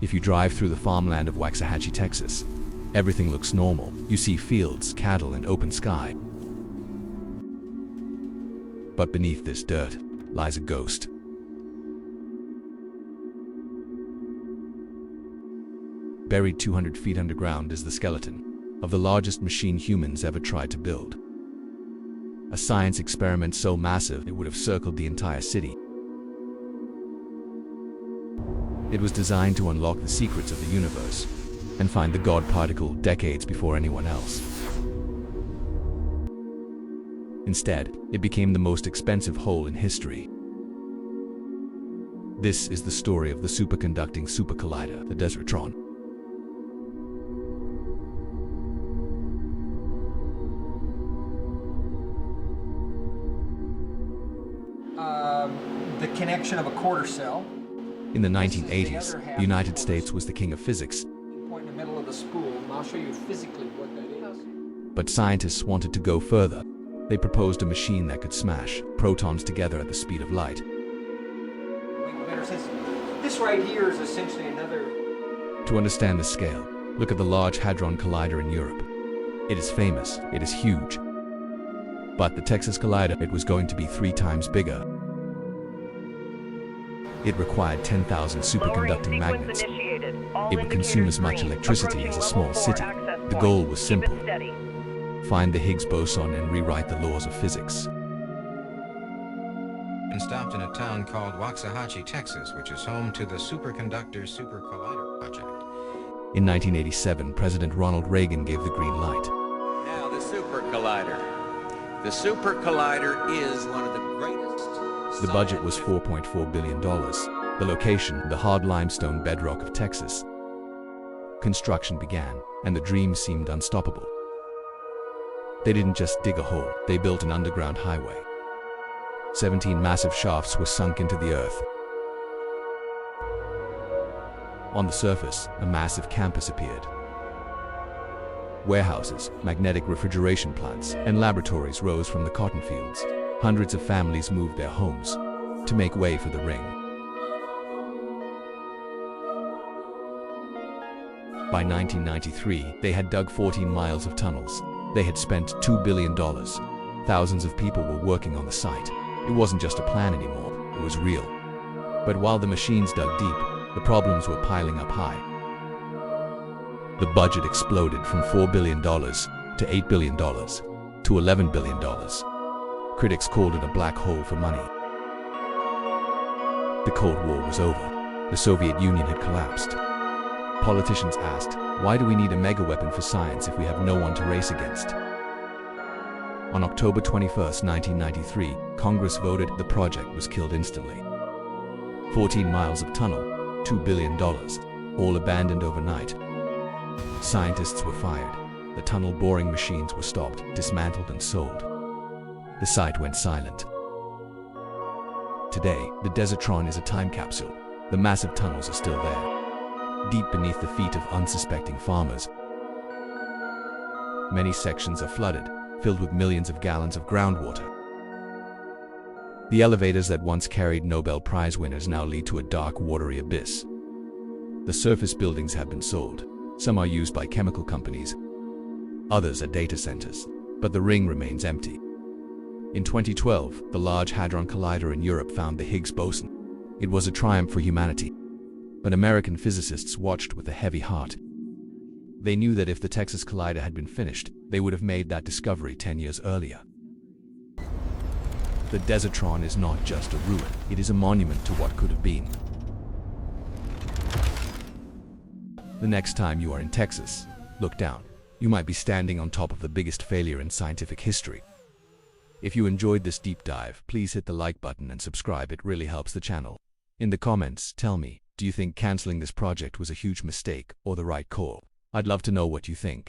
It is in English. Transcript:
If you drive through the farmland of Waxahachie, Texas, everything looks normal. You see fields, cattle, and open sky. But beneath this dirt lies a ghost. Buried 200 feet underground is the skeleton of the largest machine humans ever tried to build. A science experiment so massive it would have circled the entire city. It was designed to unlock the secrets of the universe and find the God particle decades before anyone else. Instead, it became the most expensive hole in history. This is the story of the Superconducting Super Collider, the Desertron. The connection of a quarter cell. In the 1980s, the United States was the king of physics. Point in the middle of the spool, and I'll show you physically what that is. But scientists wanted to go further. They proposed a machine that could smash protons together at the speed of light. Make better sense. This right here is essentially another... To understand the scale, look at the Large Hadron Collider in Europe. It is famous, it is huge. But the Texas Collider, it was going to be 3 times bigger. It required 10,000 superconducting magnets. It would consume as much electricity as a small city. The goal was simple: find the Higgs boson and rewrite the laws of physics. And stopped in a town called Waxahachie, Texas, which is home to the Superconducting Super Collider project. In 1987, President Ronald Reagan gave the green light. Now, the Super Collider. The Super Collider is one of the greatest... The budget was $4.4 billion. The location, the hard limestone bedrock of Texas. Construction began, and the dream seemed unstoppable. They didn't just dig a hole, they built an underground highway. 17 massive shafts were sunk into the earth. On the surface, a massive campus appeared. Warehouses, magnetic refrigeration plants, and laboratories rose from the cotton fields. Hundreds of families moved their homes to make way for the ring. By 1993, they had dug 14 miles of tunnels. They had spent $2 billion. Thousands of people were working on the site. It wasn't just a plan anymore, it was real. But while the machines dug deep, the problems were piling up high. The budget exploded from $4 billion to $8 billion to $11 billion. Critics called it a black hole for money. The Cold War was over. The Soviet Union had collapsed. Politicians asked, why do we need a mega-weapon for science if we have no one to race against? On October 21, 1993, Congress voted. The project was killed instantly. 14 miles of tunnel, $2 billion, all abandoned overnight. Scientists were fired. The tunnel boring machines were stopped, dismantled, and sold. The site went silent. Today, the Desertron is a time capsule. The massive tunnels are still there, deep beneath the feet of unsuspecting farmers. Many sections are flooded, filled with millions of gallons of groundwater. The elevators that once carried Nobel Prize winners now lead to a dark, watery abyss. The surface buildings have been sold. Some are used by chemical companies. Others are data centers. But the ring remains empty. In 2012, the Large Hadron Collider in Europe found the Higgs boson. It was a triumph for humanity. But American physicists watched with a heavy heart. They knew that if the Texas Collider had been finished, they would have made that discovery 10 years earlier. The Desertron is not just a ruin, it is a monument to what could have been. The next time you are in Texas, look down. You might be standing on top of the biggest failure in scientific history. If you enjoyed this deep dive, please hit the like button and subscribe. It really helps the channel. In the comments, tell me, do you think canceling this project was a huge mistake or the right call? I'd love to know what you think.